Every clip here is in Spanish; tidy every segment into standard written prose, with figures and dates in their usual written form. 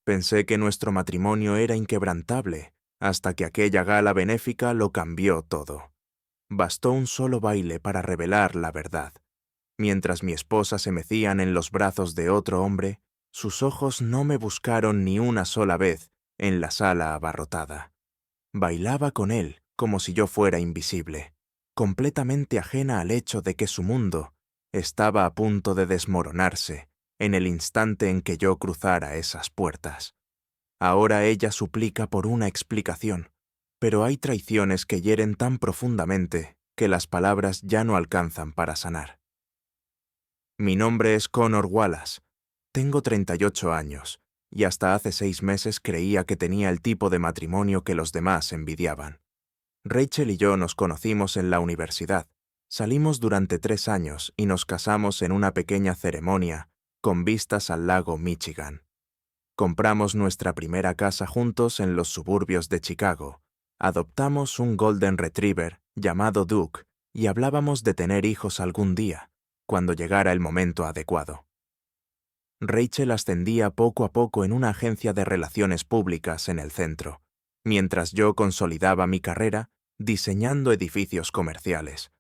Pensé que nuestro matrimonio era inquebrantable, hasta que aquella gala benéfica lo cambió todo. Bastó un solo baile para revelar la verdad. Mientras mi esposa se mecían en los brazos de otro hombre, sus ojos no me buscaron ni una sola vez en la sala abarrotada. Bailaba con él como si yo fuera invisible, completamente ajena al hecho de que su mundo estaba a punto de desmoronarse en el instante en que yo cruzara esas puertas. Ahora ella suplica por una explicación, pero hay traiciones que hieren tan profundamente que las palabras ya no alcanzan para sanar. Mi nombre es Connor Wallace. Tengo 38 años, y hasta hace 6 meses creía que tenía el tipo de matrimonio que los demás envidiaban. Rachel y yo nos conocimos en la universidad. Salimos durante 3 años y nos casamos en una pequeña ceremonia con vistas al lago Michigan. Compramos nuestra primera casa juntos en los suburbios de Chicago. Adoptamos un Golden Retriever llamado Duke y hablábamos de tener hijos algún día, cuando llegara el momento adecuado. Rachel ascendía poco a poco en una agencia de relaciones públicas en el centro, mientras yo consolidaba mi carrera diseñando edificios comerciales.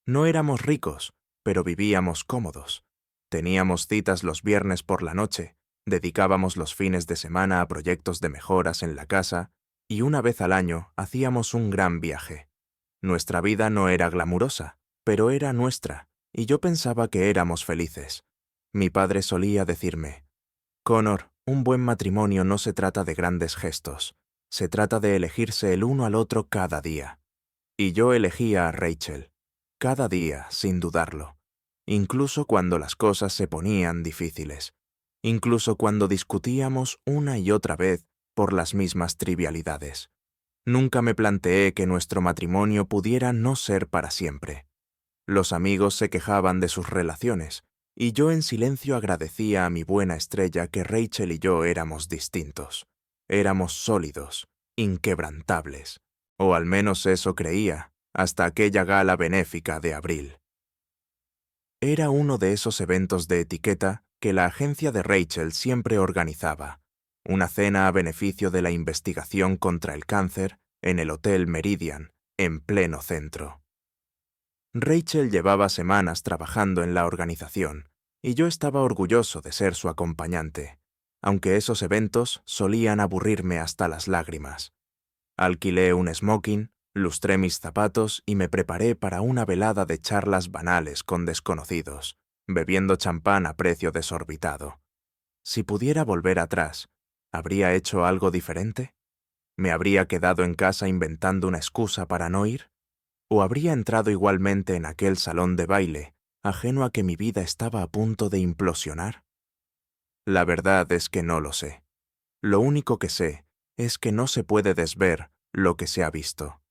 No éramos ricos, pero vivíamos cómodos. Teníamos citas los viernes por la noche, dedicábamos los fines de semana a proyectos de mejoras en la casa y una vez al año hacíamos un gran viaje. Nuestra vida no era glamurosa, pero era nuestra, y yo pensaba que éramos felices. Mi padre solía decirme: «Connor, un buen matrimonio no se trata de grandes gestos, se trata de elegirse el uno al otro cada día». Y yo elegía a Rachel, cada día, sin dudarlo, incluso cuando las cosas se ponían difíciles, incluso cuando discutíamos una y otra vez por las mismas trivialidades. Nunca me planteé que nuestro matrimonio pudiera no ser para siempre. Los amigos se quejaban de sus relaciones, y yo en silencio agradecía a mi buena estrella que Rachel y yo éramos distintos. Éramos sólidos, inquebrantables. O al menos eso creía, hasta aquella gala benéfica de abril. Era uno de esos eventos de etiqueta que la agencia de Rachel siempre organizaba, una cena a beneficio de la investigación contra el cáncer en el Hotel Meridian, en pleno centro. Rachel llevaba semanas trabajando en la organización, y yo estaba orgulloso de ser su acompañante, aunque esos eventos solían aburrirme hasta las lágrimas. Alquilé un smoking, lustré mis zapatos y me preparé para una velada de charlas banales con desconocidos, bebiendo champán a precio desorbitado. Si pudiera volver atrás, ¿habría hecho algo diferente? ¿Me habría quedado en casa inventando una excusa para no ir? ¿O habría entrado igualmente en aquel salón de baile, ajeno a que mi vida estaba a punto de implosionar? La verdad es que no lo sé. Lo único que sé es que no se puede desver lo que se ha visto.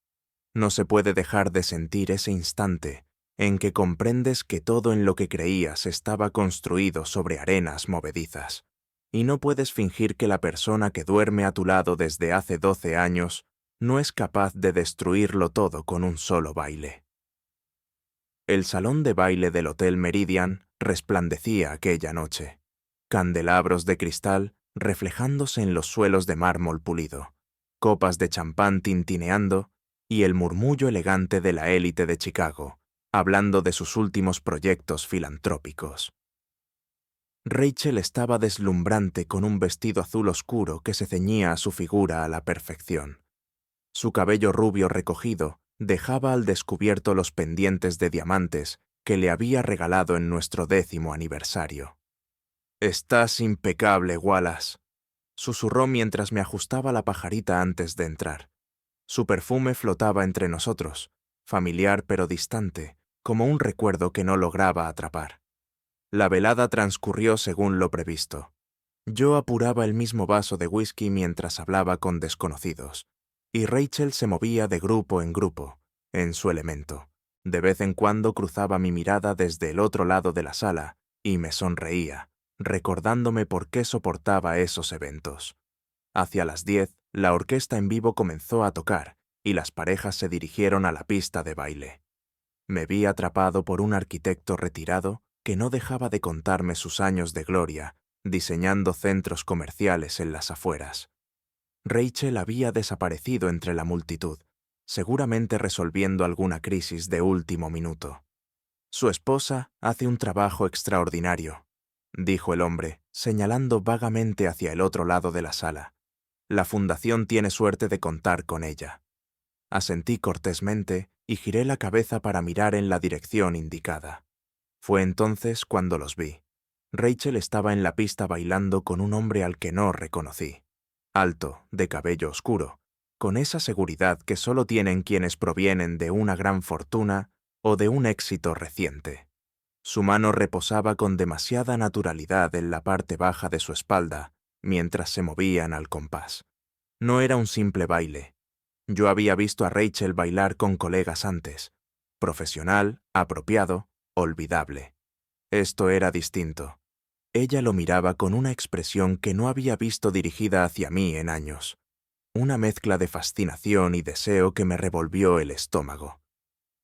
No se puede dejar de sentir ese instante en que comprendes que todo en lo que creías estaba construido sobre arenas movedizas, y no puedes fingir que la persona que duerme a tu lado desde hace 12 años no es capaz de destruirlo todo con un solo baile. El salón de baile del Hotel Meridian resplandecía aquella noche, candelabros de cristal reflejándose en los suelos de mármol pulido, copas de champán tintineando y el murmullo elegante de la élite de Chicago, hablando de sus últimos proyectos filantrópicos. Rachel estaba deslumbrante con un vestido azul oscuro que se ceñía a su figura a la perfección. Su cabello rubio recogido dejaba al descubierto los pendientes de diamantes que le había regalado en nuestro 10º aniversario. «Estás impecable, Wallace», susurró mientras me ajustaba la pajarita antes de entrar. Su perfume flotaba entre nosotros, familiar pero distante, como un recuerdo que no lograba atrapar. La velada transcurrió según lo previsto. Yo apuraba el mismo vaso de whisky mientras hablaba con desconocidos, y Rachel se movía de grupo en grupo, en su elemento. De vez en cuando cruzaba mi mirada desde el otro lado de la sala y me sonreía, recordándome por qué soportaba esos eventos. Hacia las 10, la orquesta en vivo comenzó a tocar y las parejas se dirigieron a la pista de baile. Me vi atrapado por un arquitecto retirado que no dejaba de contarme sus años de gloria diseñando centros comerciales en las afueras. Rachel había desaparecido entre la multitud, seguramente resolviendo alguna crisis de último minuto. Su esposa hace un trabajo extraordinario, dijo el hombre, señalando vagamente hacia el otro lado de la sala. La fundación tiene suerte de contar con ella. Asentí cortésmente y giré la cabeza para mirar en la dirección indicada. Fue entonces cuando los vi. Rachel estaba en la pista bailando con un hombre al que no reconocí. Alto, de cabello oscuro, con esa seguridad que solo tienen quienes provienen de una gran fortuna o de un éxito reciente. Su mano reposaba con demasiada naturalidad en la parte baja de su espalda, mientras se movían al compás. No era un simple baile. Yo había visto a Rachel bailar con colegas antes. Profesional, apropiado, olvidable. Esto era distinto. Ella lo miraba con una expresión que no había visto dirigida hacia mí en años. Una mezcla de fascinación y deseo que me revolvió el estómago.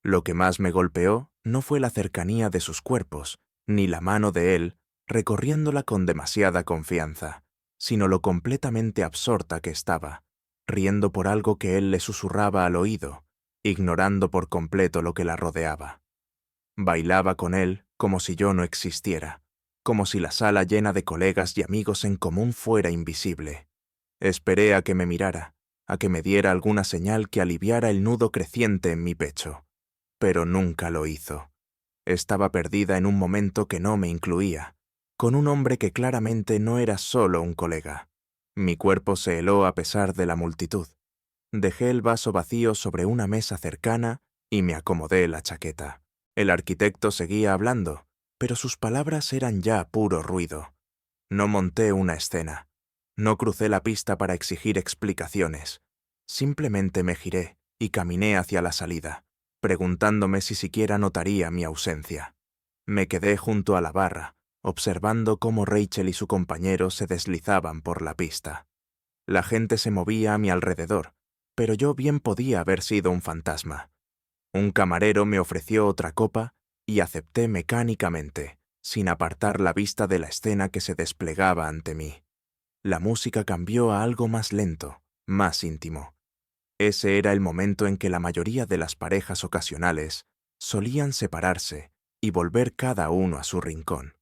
Lo que más me golpeó no fue la cercanía de sus cuerpos, ni la mano de él recorriéndola con demasiada confianza, sino lo completamente absorta que estaba, riendo por algo que él le susurraba al oído, ignorando por completo lo que la rodeaba. Bailaba con él como si yo no existiera, como si la sala llena de colegas y amigos en común fuera invisible. Esperé a que me mirara, a que me diera alguna señal que aliviara el nudo creciente en mi pecho. Pero nunca lo hizo. Estaba perdida en un momento que no me incluía, con un hombre que claramente no era solo un colega. Mi cuerpo se heló a pesar de la multitud. Dejé el vaso vacío sobre una mesa cercana y me acomodé la chaqueta. El arquitecto seguía hablando, pero sus palabras eran ya puro ruido. No monté una escena. No crucé la pista para exigir explicaciones. Simplemente me giré y caminé hacia la salida, preguntándome si siquiera notaría mi ausencia. Me quedé junto a la barra, observando cómo Rachel y su compañero se deslizaban por la pista. La gente se movía a mi alrededor, pero yo bien podía haber sido un fantasma. Un camarero me ofreció otra copa y acepté mecánicamente, sin apartar la vista de la escena que se desplegaba ante mí. La música cambió a algo más lento, más íntimo. Ese era el momento en que la mayoría de las parejas ocasionales solían separarse y volver cada uno a su rincón.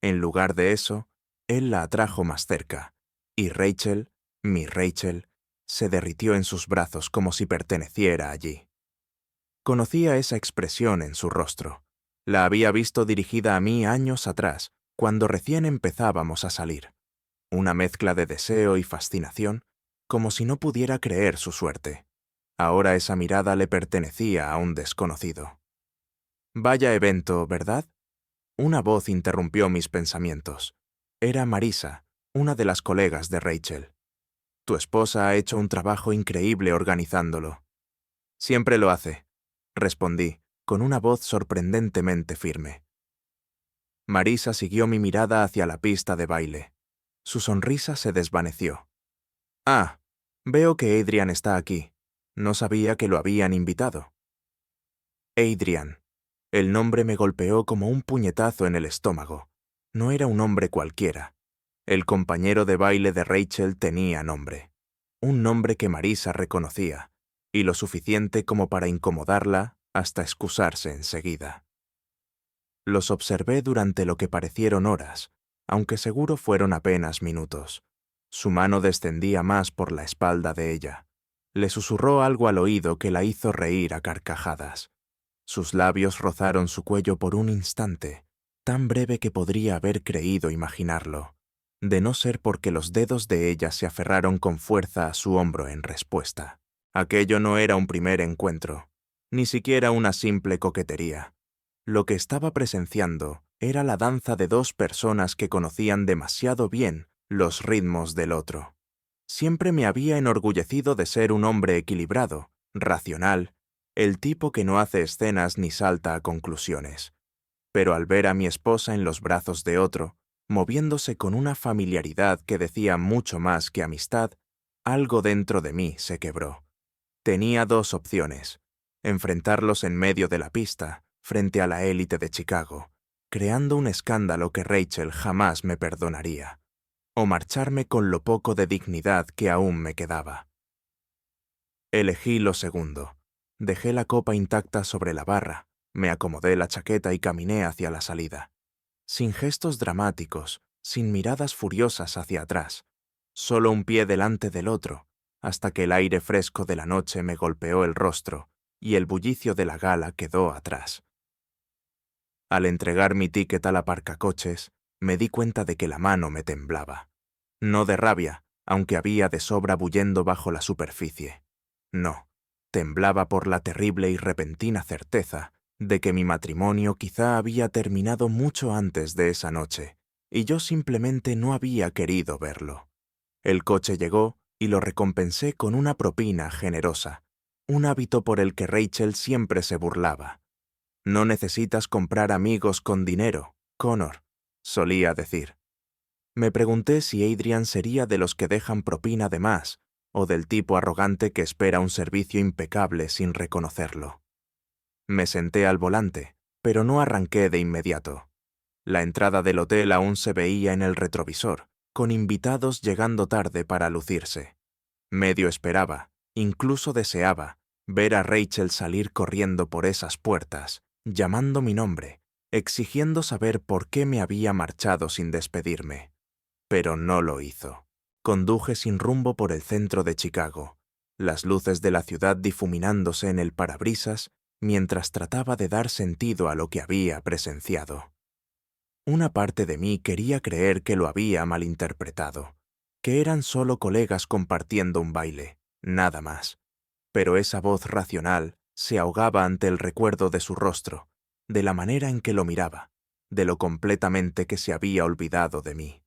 En lugar de eso, él la atrajo más cerca, y Rachel, mi Rachel, se derritió en sus brazos como si perteneciera allí. Conocía esa expresión en su rostro. La había visto dirigida a mí años atrás, cuando recién empezábamos a salir. Una mezcla de deseo y fascinación, como si no pudiera creer su suerte. Ahora esa mirada le pertenecía a un desconocido. Vaya evento, ¿verdad? Una voz interrumpió mis pensamientos. Era Marisa, una de las colegas de Rachel. Tu esposa ha hecho un trabajo increíble organizándolo. Siempre lo hace, respondí, con una voz sorprendentemente firme. Marisa siguió mi mirada hacia la pista de baile. Su sonrisa se desvaneció. Ah, veo que Adrian está aquí. No sabía que lo habían invitado. Adrian. El nombre me golpeó como un puñetazo en el estómago. No era un hombre cualquiera. El compañero de baile de Rachel tenía nombre. Un nombre que Marisa reconocía, y lo suficiente como para incomodarla hasta excusarse enseguida. Los observé durante lo que parecieron horas, aunque seguro fueron apenas minutos. Su mano descendía más por la espalda de ella. Le susurró algo al oído que la hizo reír a carcajadas. Sus labios rozaron su cuello por un instante, tan breve que podría haber creído imaginarlo, de no ser porque los dedos de ella se aferraron con fuerza a su hombro en respuesta. Aquello no era un primer encuentro, ni siquiera una simple coquetería. Lo que estaba presenciando era la danza de dos personas que conocían demasiado bien los ritmos del otro. Siempre me había enorgullecido de ser un hombre equilibrado, racional, el tipo que no hace escenas ni salta a conclusiones. Pero al ver a mi esposa en los brazos de otro, moviéndose con una familiaridad que decía mucho más que amistad, algo dentro de mí se quebró. Tenía dos opciones: enfrentarlos en medio de la pista, frente a la élite de Chicago, creando un escándalo que Rachel jamás me perdonaría, o marcharme con lo poco de dignidad que aún me quedaba. Elegí lo segundo. Dejé la copa intacta sobre la barra, me acomodé la chaqueta y caminé hacia la salida. Sin gestos dramáticos, sin miradas furiosas hacia atrás, solo un pie delante del otro, hasta que el aire fresco de la noche me golpeó el rostro y el bullicio de la gala quedó atrás. Al entregar mi ticket al aparcacoches, me di cuenta de que la mano me temblaba. No de rabia, aunque había de sobra bullendo bajo la superficie. No, temblaba por la terrible y repentina certeza de que mi matrimonio quizá había terminado mucho antes de esa noche, y yo simplemente no había querido verlo. El coche llegó y lo recompensé con una propina generosa, un hábito por el que Rachel siempre se burlaba. No necesitas comprar amigos con dinero, Connor, solía decir. Me pregunté si Adrian sería de los que dejan propina de más, o del tipo arrogante que espera un servicio impecable sin reconocerlo. Me senté al volante, pero no arranqué de inmediato. La entrada del hotel aún se veía en el retrovisor, con invitados llegando tarde para lucirse. Medio esperaba, incluso deseaba, ver a Rachel salir corriendo por esas puertas, llamando mi nombre, exigiendo saber por qué me había marchado sin despedirme. Pero no lo hizo. Conduje sin rumbo por el centro de Chicago, las luces de la ciudad difuminándose en el parabrisas mientras trataba de dar sentido a lo que había presenciado. Una parte de mí quería creer que lo había malinterpretado, que eran solo colegas compartiendo un baile, nada más. Pero esa voz racional se ahogaba ante el recuerdo de su rostro, de la manera en que lo miraba, de lo completamente que se había olvidado de mí.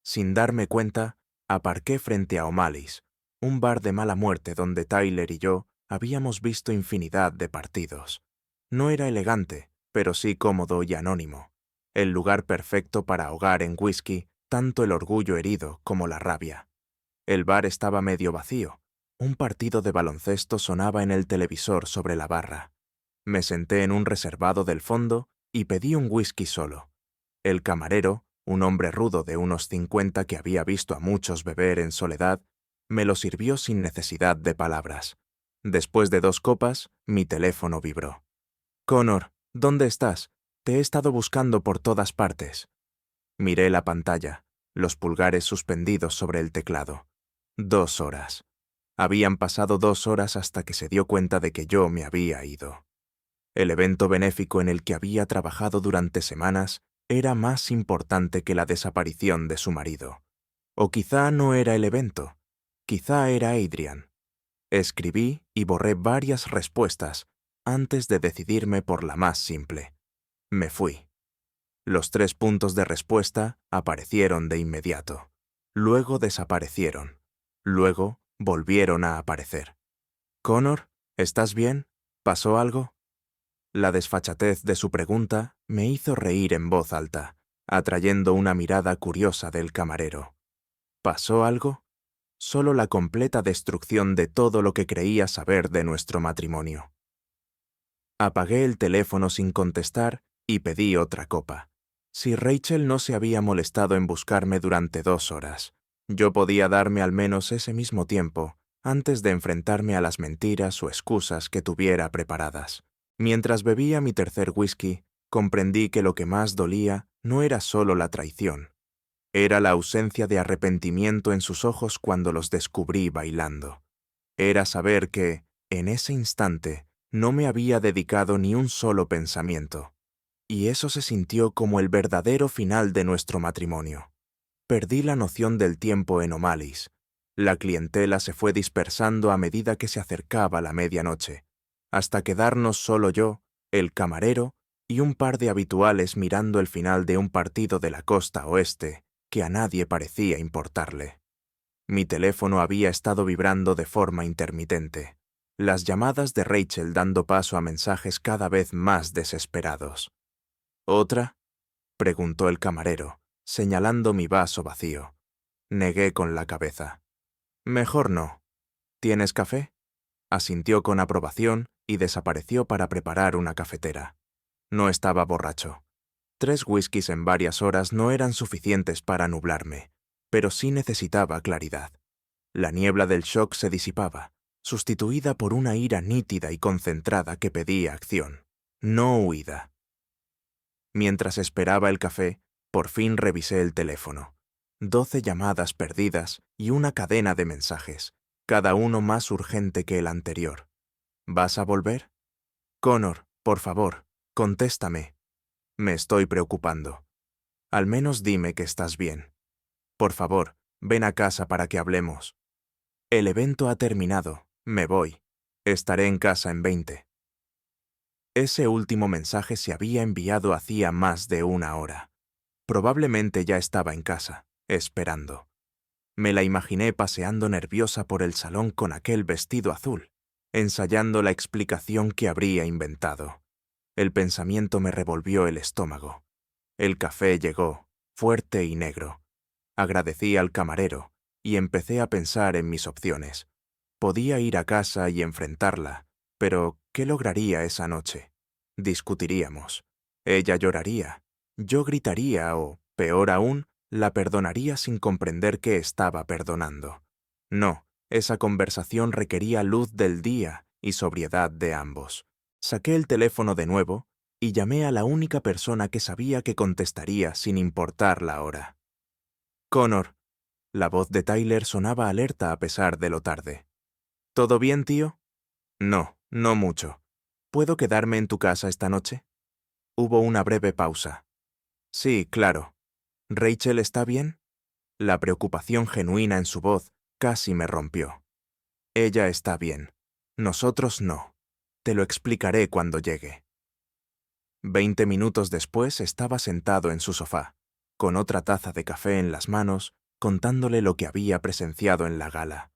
Sin darme cuenta, aparqué frente a O'Malley's, un bar de mala muerte donde Tyler y yo habíamos visto infinidad de partidos. No era elegante, pero sí cómodo y anónimo. El lugar perfecto para ahogar en whisky tanto el orgullo herido como la rabia. El bar estaba medio vacío. Un partido de baloncesto sonaba en el televisor sobre la barra. Me senté en un reservado del fondo y pedí un whisky solo. El camarero, un hombre rudo de unos 50 que había visto a muchos beber en soledad, me lo sirvió sin necesidad de palabras. Después de 2 copas, mi teléfono vibró. «Connor, ¿dónde estás? Te he estado buscando por todas partes». Miré la pantalla, los pulgares suspendidos sobre el teclado. 2 horas. Habían pasado 2 horas hasta que se dio cuenta de que yo me había ido. El evento benéfico en el que había trabajado durante semanas era más importante que la desaparición de su marido. O quizá no era el evento, quizá era Adrian. Escribí y borré varias respuestas antes de decidirme por la más simple. Me fui. Los 3 puntos de respuesta aparecieron de inmediato. Luego desaparecieron. Luego volvieron a aparecer. «Connor, ¿estás bien? ¿Pasó algo?» La desfachatez de su pregunta me hizo reír en voz alta, atrayendo una mirada curiosa del camarero. ¿Pasó algo? Solo la completa destrucción de todo lo que creía saber de nuestro matrimonio. Apagué el teléfono sin contestar y pedí otra copa. Si Rachel no se había molestado en buscarme durante 2 horas, yo podía darme al menos ese mismo tiempo antes de enfrentarme a las mentiras o excusas que tuviera preparadas. Mientras bebía mi tercer whisky, comprendí que lo que más dolía no era solo la traición. Era la ausencia de arrepentimiento en sus ojos cuando los descubrí bailando. Era saber que, en ese instante, no me había dedicado ni un solo pensamiento. Y eso se sintió como el verdadero final de nuestro matrimonio. Perdí la noción del tiempo en O'Malley's. La clientela se fue dispersando a medida que se acercaba la medianoche, hasta quedarnos solo yo, el camarero y un par de habituales mirando el final de un partido de la costa oeste que a nadie parecía importarle. Mi teléfono había estado vibrando de forma intermitente, las llamadas de Rachel dando paso a mensajes cada vez más desesperados. «¿Otra?», preguntó el camarero, señalando mi vaso vacío. Negué con la cabeza. «Mejor no. ¿Tienes café?», asintió con aprobación y desapareció para preparar una cafetera. No estaba borracho. 3 whiskies en varias horas no eran suficientes para nublarme, pero sí necesitaba claridad. La niebla del shock se disipaba, sustituida por una ira nítida y concentrada que pedía acción, no huida. Mientras esperaba el café, por fin revisé el teléfono. 12 llamadas perdidas y una cadena de mensajes, cada uno más urgente que el anterior. ¿Vas a volver? Connor, por favor, contéstame. Me estoy preocupando. Al menos dime que estás bien. Por favor, ven a casa para que hablemos. El evento ha terminado. Me voy. Estaré en casa en 20. Ese último mensaje se había enviado hacía más de una hora. Probablemente ya estaba en casa, esperando. Me la imaginé paseando nerviosa por el salón con aquel vestido azul, ensayando la explicación que habría inventado. El pensamiento me revolvió el estómago. El café llegó, fuerte y negro. Agradecí al camarero y empecé a pensar en mis opciones. Podía ir a casa y enfrentarla, pero ¿qué lograría esa noche? Discutiríamos. Ella lloraría, yo gritaría o, peor aún, la perdonaría sin comprender que estaba perdonando. No, esa conversación requería luz del día y sobriedad de ambos. Saqué el teléfono de nuevo y llamé a la única persona que sabía que contestaría sin importar la hora. Connor. La voz de Tyler sonaba alerta a pesar de lo tarde. ¿Todo bien, tío? No, no mucho. ¿Puedo quedarme en tu casa esta noche? Hubo una breve pausa. Sí, claro. ¿Rachel está bien? La preocupación genuina en su voz casi me rompió. Ella está bien. Nosotros no. Te lo explicaré cuando llegue. 20 minutos después estaba sentado en su sofá, con otra taza de café en las manos, contándole lo que había presenciado en la gala.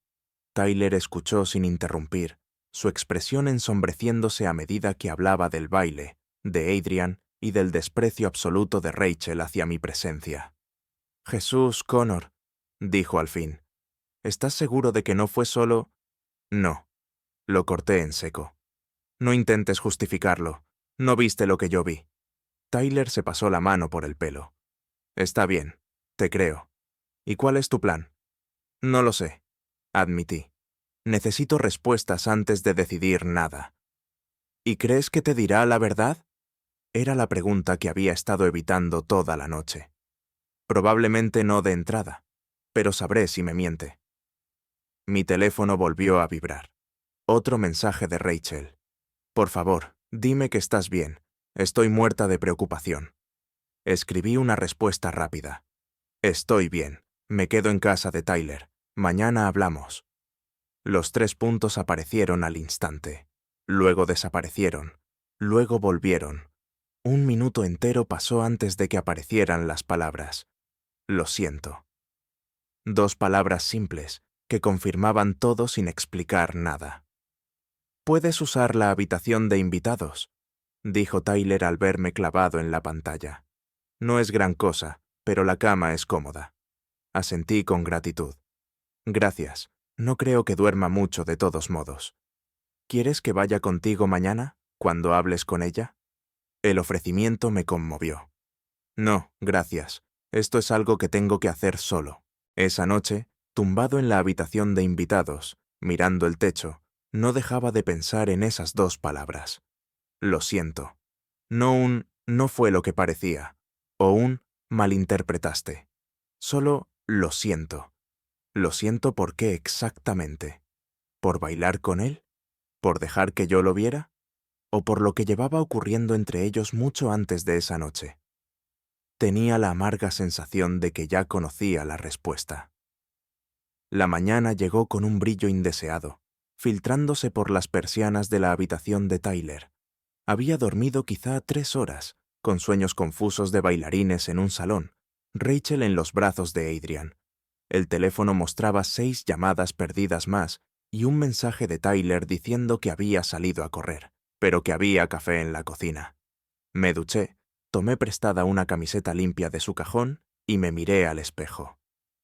Tyler escuchó sin interrumpir, su expresión ensombreciéndose a medida que hablaba del baile, de Adrian y del desprecio absoluto de Rachel hacia mi presencia. Jesús, Connor, dijo al fin. ¿Estás seguro de que no fue solo...? No. Lo corté en seco. No intentes justificarlo. No viste lo que yo vi. Tyler se pasó la mano por el pelo. Está bien, te creo. ¿Y cuál es tu plan? No lo sé, admití. Necesito respuestas antes de decidir nada. ¿Y crees que te dirá la verdad? Era la pregunta que había estado evitando toda la noche. Probablemente no de entrada, pero sabré si me miente. Mi teléfono volvió a vibrar. Otro mensaje de Rachel. Por favor, dime que estás bien. Estoy muerta de preocupación. Escribí una respuesta rápida. Estoy bien. Me quedo en casa de Tyler. Mañana hablamos. Los 3 puntos aparecieron al instante. Luego desaparecieron. Luego volvieron. 1 minuto entero pasó antes de que aparecieran las palabras. Lo siento. 2 palabras simples, que confirmaban todo sin explicar nada. «Puedes usar la habitación de invitados», dijo Tyler al verme clavado en la pantalla. «No es gran cosa, pero la cama es cómoda». Asentí con gratitud. «Gracias. No creo que duerma mucho de todos modos. ¿Quieres que vaya contigo mañana, cuando hables con ella?» El ofrecimiento me conmovió. «No, gracias. Esto es algo que tengo que hacer solo». Esa noche, tumbado en la habitación de invitados, mirando el techo, no dejaba de pensar en esas 2 palabras. Lo siento. No fue lo que parecía, o un malinterpretaste. Solo lo siento. Lo siento por qué exactamente. ¿Por bailar con él? ¿Por dejar que yo lo viera? ¿O por lo que llevaba ocurriendo entre ellos mucho antes de esa noche? Tenía la amarga sensación de que ya conocía la respuesta. La mañana llegó con un brillo indeseado, filtrándose por las persianas de la habitación de Tyler. Había dormido quizá 3 horas, con sueños confusos de bailarines en un salón, Rachel en los brazos de Adrian. El teléfono mostraba 6 llamadas perdidas más y un mensaje de Tyler diciendo que había salido a correr, pero que había café en la cocina. Me duché, tomé prestada una camiseta limpia de su cajón y me miré al espejo.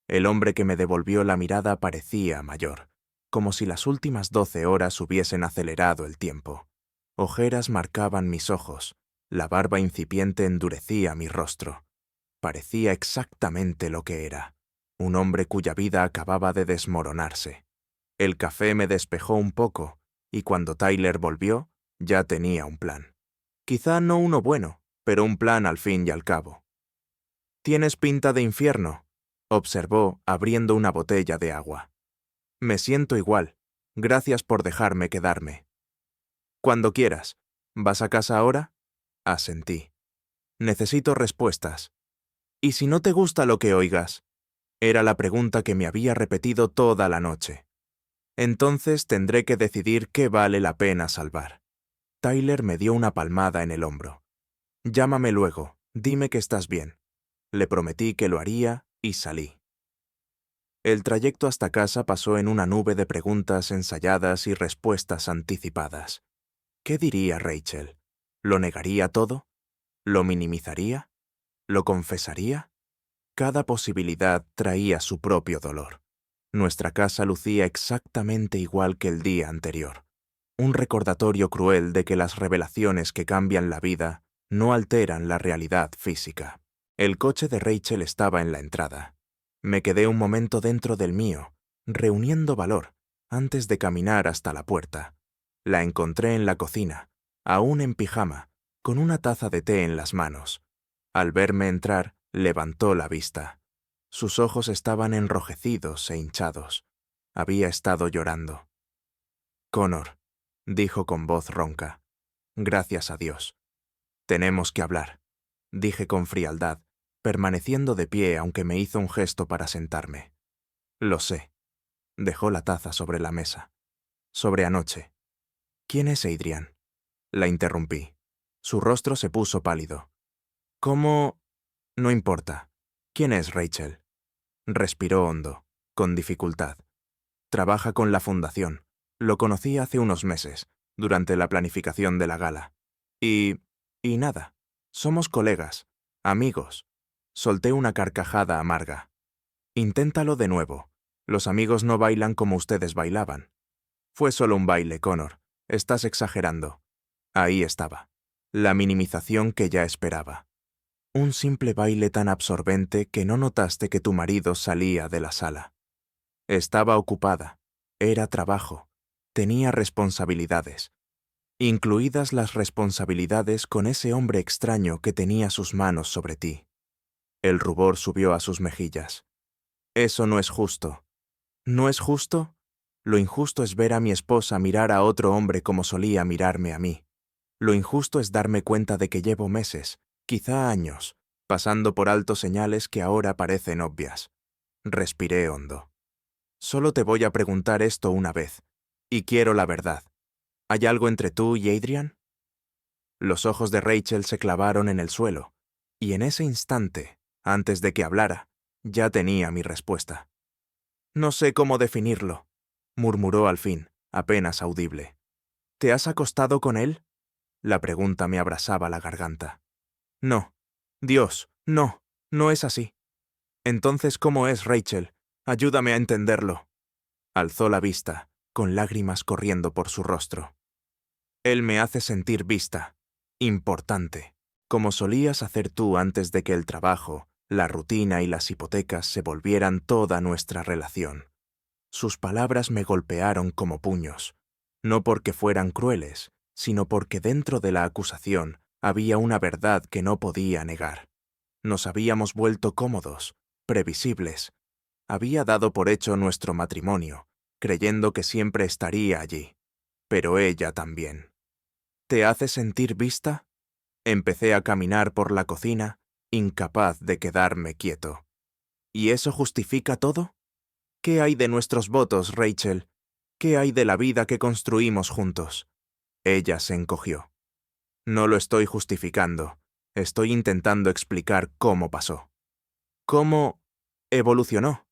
El hombre que me devolvió la mirada parecía mayor, como si las últimas 12 horas hubiesen acelerado el tiempo. Ojeras marcaban mis ojos, La barba incipiente endurecía mi rostro. Parecía exactamente lo que era, un hombre cuya vida acababa de desmoronarse. El café me despejó un poco, y cuando Tyler volvió, ya tenía un plan. Quizá no uno bueno, pero un plan al fin y al cabo. «Tienes pinta de infierno», observó, abriendo una botella de agua. «Me siento igual. Gracias por dejarme quedarme». «Cuando quieras. ¿Vas a casa ahora?» Asentí. «Necesito respuestas. ¿Y si no te gusta lo que oigas?». Era la pregunta que me había repetido toda la noche. Entonces tendré que decidir qué vale la pena salvar. Tyler me dio una palmada en el hombro. «Llámame luego, dime que estás bien». Le prometí que lo haría y salí. El trayecto hasta casa pasó en una nube de preguntas ensayadas y respuestas anticipadas. ¿Qué diría Rachel? ¿Lo negaría todo? ¿Lo minimizaría? ¿Lo confesaría? Cada posibilidad traía su propio dolor. Nuestra casa lucía exactamente igual que el día anterior. Un recordatorio cruel de que las revelaciones que cambian la vida no alteran la realidad física. El coche de Rachel estaba en la entrada. Me quedé un momento dentro del mío, reuniendo valor, antes de caminar hasta la puerta. La encontré en la cocina, aún en pijama, con una taza de té en las manos. Al verme entrar, levantó la vista. Sus ojos estaban enrojecidos e hinchados. Había estado llorando. «Connor», dijo con voz ronca. «Gracias a Dios. Tenemos que hablar», dije con frialdad, permaneciendo de pie aunque me hizo un gesto para sentarme. «Lo sé». Dejó la taza sobre la mesa. «Sobre anoche». «¿Quién es Adrian?». La interrumpí. Su rostro se puso pálido. «¿Cómo...?» «No importa. ¿Quién es Rachel?». Respiró hondo, con dificultad. «Trabaja con la fundación. Lo conocí hace unos meses, durante la planificación de la gala. Y nada. Somos colegas, amigos». Solté una carcajada amarga. «Inténtalo de nuevo. Los amigos no bailan como ustedes bailaban». «Fue solo un baile, Connor. Estás exagerando». Ahí estaba. La minimización que ya esperaba. Un simple baile tan absorbente que no notaste que tu marido salía de la sala. Estaba ocupada. Era trabajo. Tenía responsabilidades. Incluidas las responsabilidades con ese hombre extraño que tenía sus manos sobre ti. El rubor subió a sus mejillas. «Eso no es justo». «¿No es justo? Lo injusto es ver a mi esposa mirar a otro hombre como solía mirarme a mí. Lo injusto es darme cuenta de que llevo meses, quizá años, pasando por alto señales que ahora parecen obvias». Respiré hondo. «Solo te voy a preguntar esto una vez, y quiero la verdad. ¿Hay algo entre tú y Adrian?». Los ojos de Rachel se clavaron en el suelo, y en ese instante, antes de que hablara, ya tenía mi respuesta. «No sé cómo definirlo», murmuró al fin, apenas audible. «¿Te has acostado con él?». La pregunta me abrasaba la garganta. «No. Dios, no. No es así». «Entonces, ¿cómo es, Rachel? Ayúdame a entenderlo». Alzó la vista, con lágrimas corriendo por su rostro. «Él me hace sentir vista, importante, como solías hacer tú antes de que el trabajo, la rutina y las hipotecas se volvieran toda nuestra relación». Sus palabras me golpearon como puños, no porque fueran crueles, sino porque dentro de la acusación había una verdad que no podía negar. Nos habíamos vuelto cómodos, previsibles. Había dado por hecho nuestro matrimonio, creyendo que siempre estaría allí. Pero ella también. «¿Te hace sentir vista?». Empecé a caminar por la cocina, incapaz de quedarme quieto. «¿Y eso justifica todo? ¿Qué hay de nuestros votos, Rachel? ¿Qué hay de la vida que construimos juntos?». Ella se encogió. «No lo estoy justificando. Estoy intentando explicar cómo pasó». «¿Cómo evolucionó?»,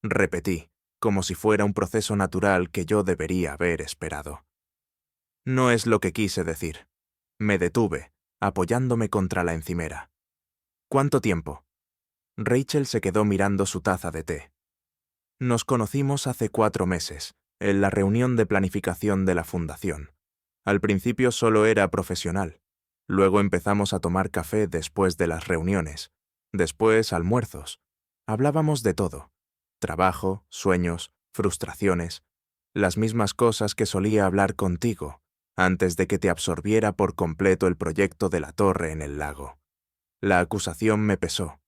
repetí, como si fuera un proceso natural que yo debería haber esperado. «No es lo que quise decir». Me detuve, apoyándome contra la encimera. «¿Cuánto tiempo?». Rachel se quedó mirando su taza de té. «Nos conocimos hace 4 meses, en la reunión de planificación de la fundación. Al principio solo era profesional. Luego empezamos a tomar café después de las reuniones, después almuerzos. Hablábamos de todo: trabajo, sueños, frustraciones, las mismas cosas que solía hablar contigo antes de que te absorbiera por completo el proyecto de la torre en el lago. La acusación me pesó,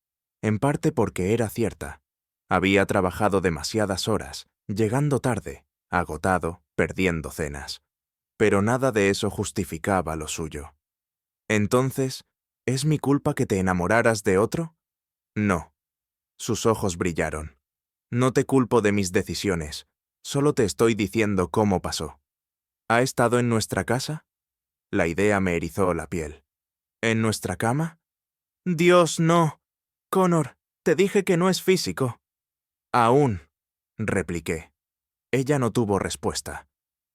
en parte porque era cierta. Había trabajado demasiadas horas, llegando tarde, agotado, perdiendo cenas. Pero nada de eso justificaba lo suyo. Entonces, ¿es mi culpa que te enamoraras de otro? No. Sus ojos brillaron. No te culpo de mis decisiones, solo te estoy diciendo cómo pasó. ¿Ha estado en nuestra casa? La idea me erizó la piel. ¿En nuestra cama? Dios, no. Connor, te dije que no es físico. Aún, repliqué. Ella no tuvo respuesta.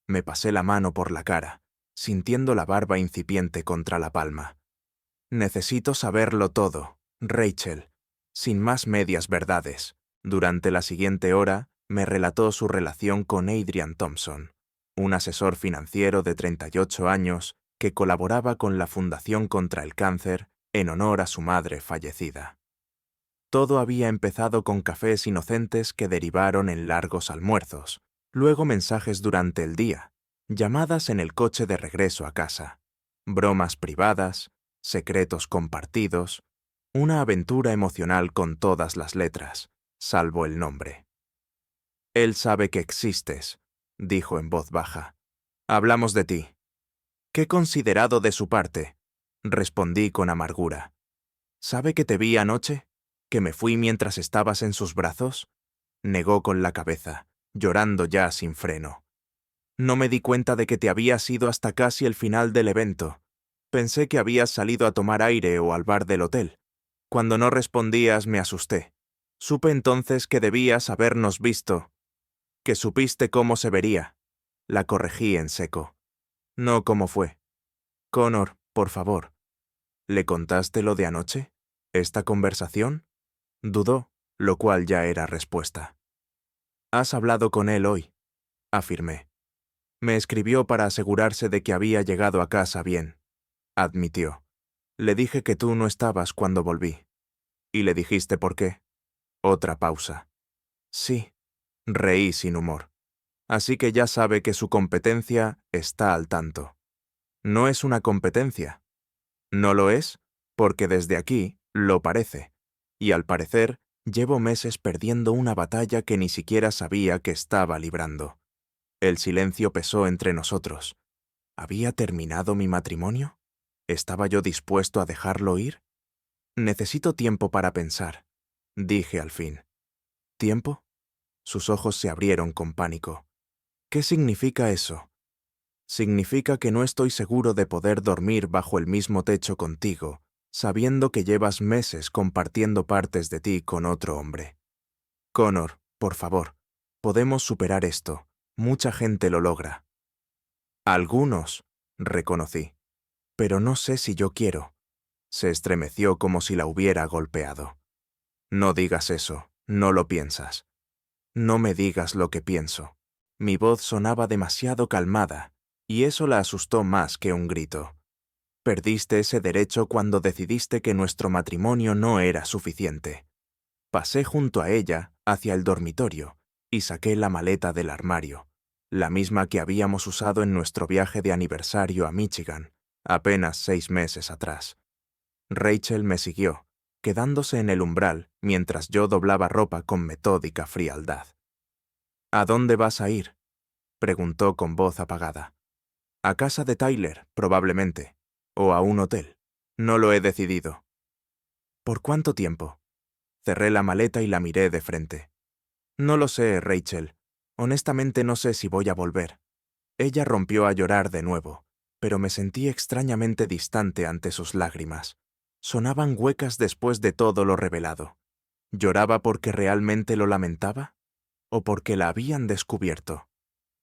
Me pasé la mano por la cara, sintiendo la barba incipiente contra la palma. Necesito saberlo todo, Rachel, sin más medias verdades. Durante la siguiente hora, me relató su relación con Adrian Thompson, un asesor financiero de 38 años que colaboraba con la Fundación contra el Cáncer en honor a su madre fallecida. Todo había empezado con cafés inocentes que derivaron en largos almuerzos, luego mensajes durante el día, llamadas en el coche de regreso a casa, bromas privadas, secretos compartidos, una aventura emocional con todas las letras, salvo el nombre. Él sabe que existes, dijo en voz baja. Hablamos de ti. Qué considerado de su parte, respondí con amargura. ¿Sabe que te vi anoche? ¿Que me fui mientras estabas en sus brazos? Negó con la cabeza, llorando ya sin freno. No me di cuenta de que te habías ido hasta casi el final del evento. Pensé que habías salido a tomar aire o al bar del hotel. Cuando no respondías me asusté. Supe entonces que debías habernos visto, que supiste cómo se vería. La corregí en seco. No cómo fue. Connor, por favor. ¿Le contaste lo de anoche? ¿Esta conversación? Dudó, lo cual ya era respuesta. Has hablado con él hoy, afirmé. Me escribió para asegurarse de que había llegado a casa bien, admitió. Le dije que tú no estabas cuando volví. ¿Y le dijiste por qué? Otra pausa. Sí, reí sin humor. Así que ya sabe que su competencia está al tanto. No es una competencia. No lo es, porque desde aquí lo parece. Y al parecer, llevo meses perdiendo una batalla que ni siquiera sabía que estaba librando. El silencio pesó entre nosotros. ¿Había terminado mi matrimonio? ¿Estaba yo dispuesto a dejarlo ir? Necesito tiempo para pensar, dije al fin. ¿Tiempo? Sus ojos se abrieron con pánico. ¿Qué significa eso? Significa que no estoy seguro de poder dormir bajo el mismo techo contigo, sabiendo que llevas meses compartiendo partes de ti con otro hombre. Connor, por favor, podemos superar esto. Mucha gente lo logra. Algunos, reconocí. Pero no sé si yo quiero. Se estremeció como si la hubiera golpeado. No digas eso, no lo piensas. No me digas lo que pienso. Mi voz sonaba demasiado calmada, y eso la asustó más que un grito. Perdiste ese derecho cuando decidiste que nuestro matrimonio no era suficiente. Pasé junto a ella, hacia el dormitorio, y saqué la maleta del armario, la misma que habíamos usado en nuestro viaje de aniversario a Michigan, apenas 6 meses atrás. Rachel me siguió, quedándose en el umbral mientras yo doblaba ropa con metódica frialdad. ¿A dónde vas a ir?, preguntó con voz apagada. A casa de Tyler, probablemente, o a un hotel. No lo he decidido. ¿Por cuánto tiempo? Cerré la maleta y la miré de frente. No lo sé, Rachel. Honestamente no sé si voy a volver. Ella rompió a llorar de nuevo, pero me sentí extrañamente distante ante sus lágrimas. Sonaban huecas después de todo lo revelado. ¿Lloraba porque realmente lo lamentaba? ¿O porque la habían descubierto?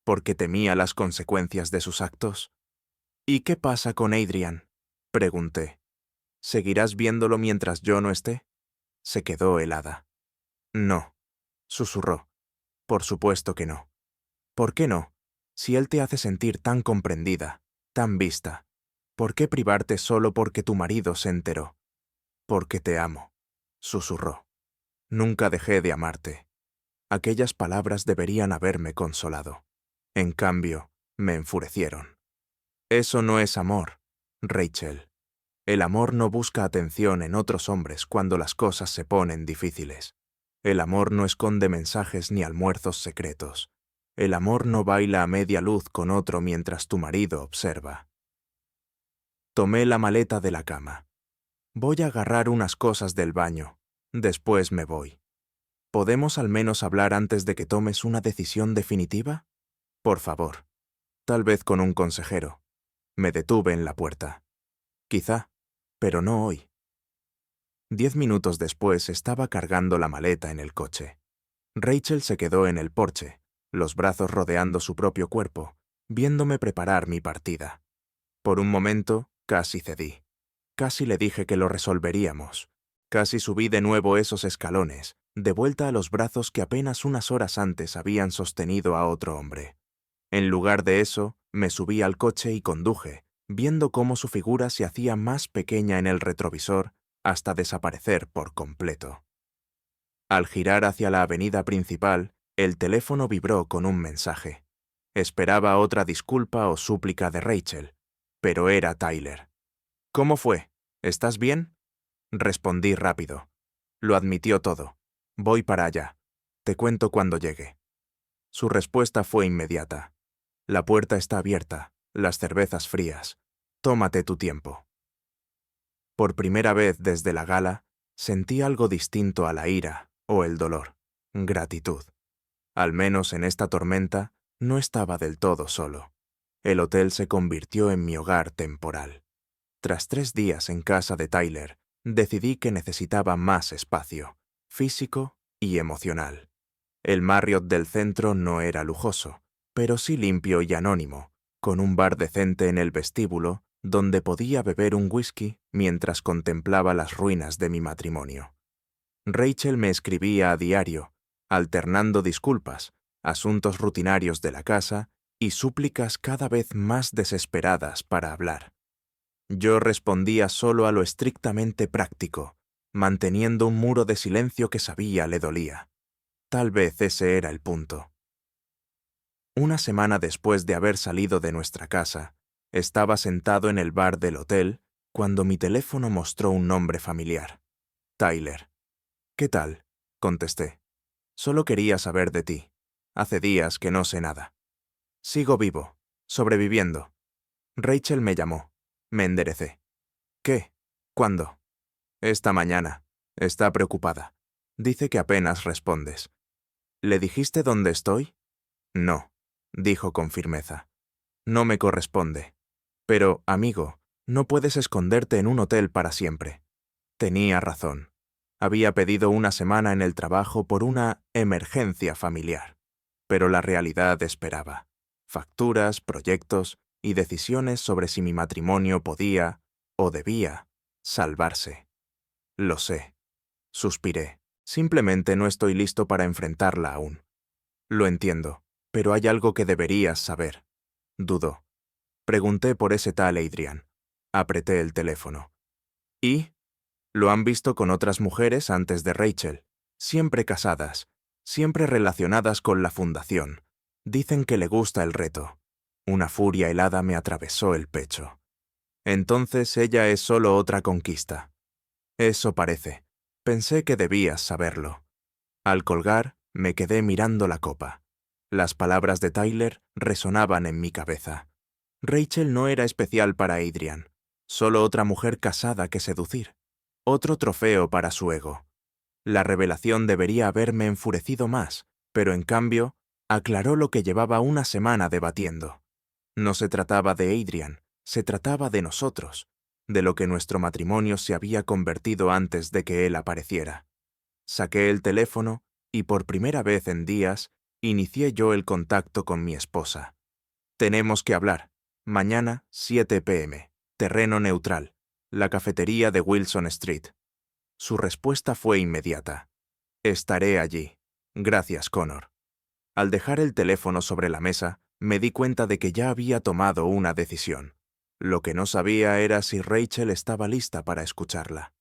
¿Porque temía las consecuencias de sus actos? ¿Y qué pasa con Adrian?, pregunté. ¿Seguirás viéndolo mientras yo no esté? Se quedó helada. No, susurró. Por supuesto que no. ¿Por qué no? Si él te hace sentir tan comprendida, tan vista. ¿Por qué privarte solo porque tu marido se enteró? Porque te amo, susurró. Nunca dejé de amarte. Aquellas palabras deberían haberme consolado. En cambio, me enfurecieron. Eso no es amor, Rachel. El amor no busca atención en otros hombres cuando las cosas se ponen difíciles. El amor no esconde mensajes ni almuerzos secretos. El amor no baila a media luz con otro mientras tu marido observa. Tomé la maleta de la cama. Voy a agarrar unas cosas del baño. Después me voy. ¿Podemos al menos hablar antes de que tomes una decisión definitiva? Por favor. Tal vez con un consejero. Me detuve en la puerta. Quizá, pero no hoy. 10 minutos después estaba cargando la maleta en el coche. Rachel se quedó en el porche, los brazos rodeando su propio cuerpo, viéndome preparar mi partida. Por un momento, casi cedí. Casi le dije que lo resolveríamos. Casi subí de nuevo esos escalones, de vuelta a los brazos que apenas unas horas antes habían sostenido a otro hombre. En lugar de eso, me subí al coche y conduje, viendo cómo su figura se hacía más pequeña en el retrovisor hasta desaparecer por completo. Al girar hacia la avenida principal, el teléfono vibró con un mensaje. Esperaba otra disculpa o súplica de Rachel, pero era Tyler. ¿Cómo fue? ¿Estás bien? Respondí rápido. Lo admitió todo. Voy para allá. Te cuento cuando llegue. Su respuesta fue inmediata. La puerta está abierta, las cervezas frías. Tómate tu tiempo. Por primera vez desde la gala, sentí algo distinto a la ira o el dolor. Gratitud. Al menos en esta tormenta, no estaba del todo solo. El hotel se convirtió en mi hogar temporal. Tras 3 días en casa de Tyler, decidí que necesitaba más espacio, físico y emocional. El Marriott del centro no era lujoso, pero sí limpio y anónimo, con un bar decente en el vestíbulo donde podía beber un whisky mientras contemplaba las ruinas de mi matrimonio. Rachel me escribía a diario, alternando disculpas, asuntos rutinarios de la casa y súplicas cada vez más desesperadas para hablar. Yo respondía solo a lo estrictamente práctico, manteniendo un muro de silencio que sabía le dolía. Tal vez ese era el punto. Una semana después de haber salido de nuestra casa, estaba sentado en el bar del hotel cuando mi teléfono mostró un nombre familiar. Tyler. «¿Qué tal?», contesté. «Solo quería saber de ti. Hace días que no sé nada». «Sigo vivo, sobreviviendo». Rachel me llamó. Me enderecé. «¿Qué? ¿Cuándo?» «Esta mañana. Está preocupada. Dice que apenas respondes». «¿Le dijiste dónde estoy?» «No», dijo con firmeza. «No me corresponde. Pero, amigo, no puedes esconderte en un hotel para siempre». Tenía razón. Había pedido una semana en el trabajo por una emergencia familiar. Pero la realidad esperaba. Facturas, proyectos y decisiones sobre si mi matrimonio podía, o debía, salvarse. «Lo sé», suspiré. «Simplemente no estoy listo para enfrentarla aún». «Lo entiendo, pero hay algo que deberías saber». Dudó. Pregunté por ese tal Adrian. Apreté el teléfono. ¿Y? Lo han visto con otras mujeres antes de Rachel, siempre casadas, siempre relacionadas con la fundación. Dicen que le gusta el reto. Una furia helada me atravesó el pecho. Entonces ella es solo otra conquista. Eso parece. Pensé que debías saberlo. Al colgar, me quedé mirando la copa. Las palabras de Tyler resonaban en mi cabeza. Rachel no era especial para Adrian, solo otra mujer casada que seducir, otro trofeo para su ego. La revelación debería haberme enfurecido más, pero en cambio, aclaró lo que llevaba una semana debatiendo. No se trataba de Adrian, se trataba de nosotros, de lo que nuestro matrimonio se había convertido antes de que él apareciera. Saqué el teléfono y por primera vez en días, inicié yo el contacto con mi esposa. «Tenemos que hablar. Mañana, 7 p.m. Terreno neutral. La cafetería de Wilson Street». Su respuesta fue inmediata. «Estaré allí. Gracias, Connor». Al dejar el teléfono sobre la mesa, me di cuenta de que ya había tomado una decisión. Lo que no sabía era si Rachel estaba lista para escucharla.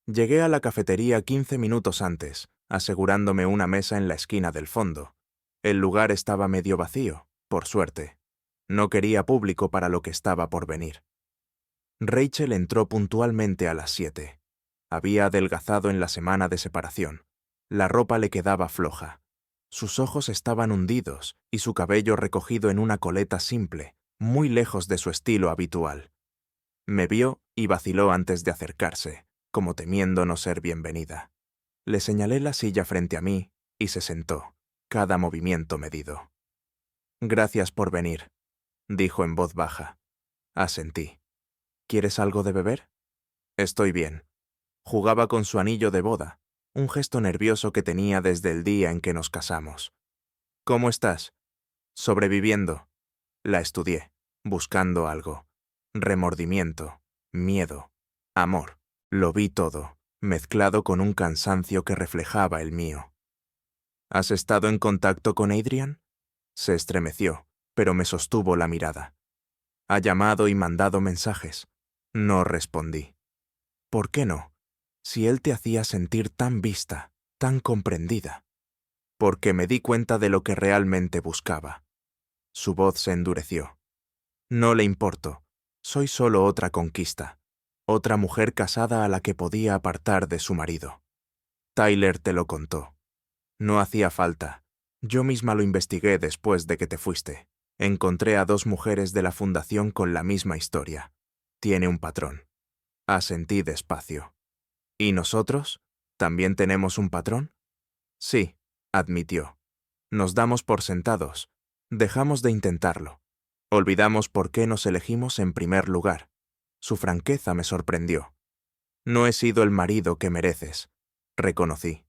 Llegué a la cafetería 15 minutos antes, asegurándome una mesa en la esquina del fondo. El lugar estaba medio vacío, por suerte. No quería público para lo que estaba por venir. Rachel entró puntualmente a las 7. Había adelgazado en la semana de separación. La ropa le quedaba floja. Sus ojos estaban hundidos y su cabello recogido en una coleta simple, muy lejos de su estilo habitual. Me vio y vaciló antes de acercarse, como temiendo no ser bienvenida. Le señalé la silla frente a mí y se sentó, cada movimiento medido. «Gracias por venir», dijo en voz baja. Asentí. «¿Quieres algo de beber?» «Estoy bien». Jugaba con su anillo de boda, un gesto nervioso que tenía desde el día en que nos casamos. «¿Cómo estás?» «Sobreviviendo». La estudié, buscando algo. Remordimiento, miedo, amor. Lo vi todo, mezclado con un cansancio que reflejaba el mío. «¿Has estado en contacto con Adrian?» Se estremeció, pero me sostuvo la mirada. «¿Ha llamado y mandado mensajes?» No respondí. «¿Por qué no? Si él te hacía sentir tan vista, tan comprendida». «Porque me di cuenta de lo que realmente buscaba». Su voz se endureció. «No le importo. Soy solo otra conquista. Otra mujer casada a la que podía apartar de su marido. Tyler te lo contó. No hacía falta. Yo misma lo investigué después de que te fuiste. Encontré a 2 mujeres de la fundación con la misma historia. Tiene un patrón». Asentí despacio. «¿Y nosotros? ¿También tenemos un patrón?» «Sí», admitió. «Nos damos por sentados. Dejamos de intentarlo. Olvidamos por qué nos elegimos en primer lugar». Su franqueza me sorprendió. «No he sido el marido que mereces», reconocí.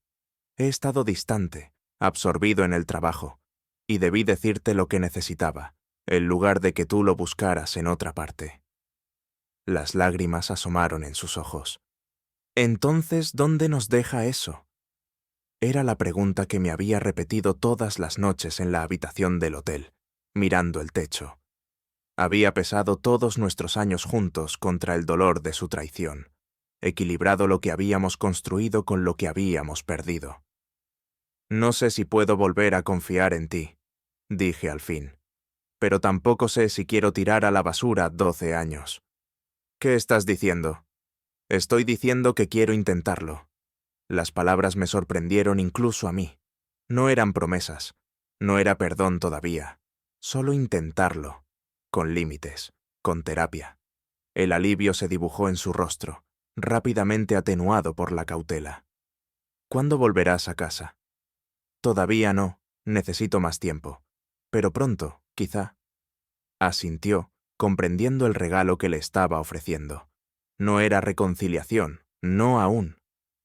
«He estado distante, absorbido en el trabajo, y debí decirte lo que necesitaba, en lugar de que tú lo buscaras en otra parte». Las lágrimas asomaron en sus ojos. «Entonces, ¿dónde nos deja eso?» Era la pregunta que me había repetido todas las noches en la habitación del hotel, mirando el techo. Había pesado todos nuestros años juntos contra el dolor de su traición, equilibrado lo que habíamos construido con lo que habíamos perdido. «No sé si puedo volver a confiar en ti», dije al fin, «pero tampoco sé si quiero tirar a la basura 12 años». «¿Qué estás diciendo?» «Estoy diciendo que quiero intentarlo». Las palabras me sorprendieron incluso a mí. No eran promesas, no era perdón todavía, solo intentarlo, con límites, con terapia. El alivio se dibujó en su rostro, rápidamente atenuado por la cautela. «¿Cuándo volverás a casa?» «Todavía no, necesito más tiempo. Pero pronto, quizá». Asintió, comprendiendo el regalo que le estaba ofreciendo. No era reconciliación, no aún,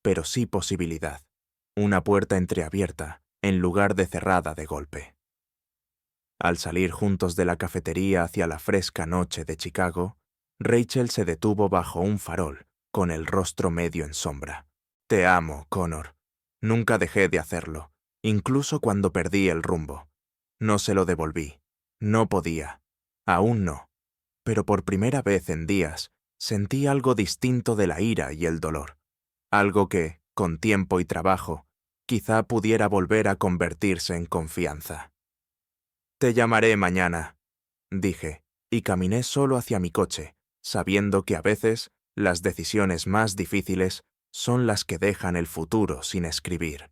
pero sí posibilidad. Una puerta entreabierta, en lugar de cerrada de golpe. Al salir juntos de la cafetería hacia la fresca noche de Chicago, Rachel se detuvo bajo un farol, con el rostro medio en sombra. «Te amo, Connor. Nunca dejé de hacerlo, incluso cuando perdí el rumbo. No se lo devolví. No podía. Aún no. Pero por primera vez en días, sentí algo distinto de la ira y el dolor. Algo que, con tiempo y trabajo, quizá pudiera volver a convertirse en confianza». «Te llamaré mañana», dije, y caminé solo hacia mi coche, sabiendo que a veces las decisiones más difíciles son las que dejan el futuro sin escribir.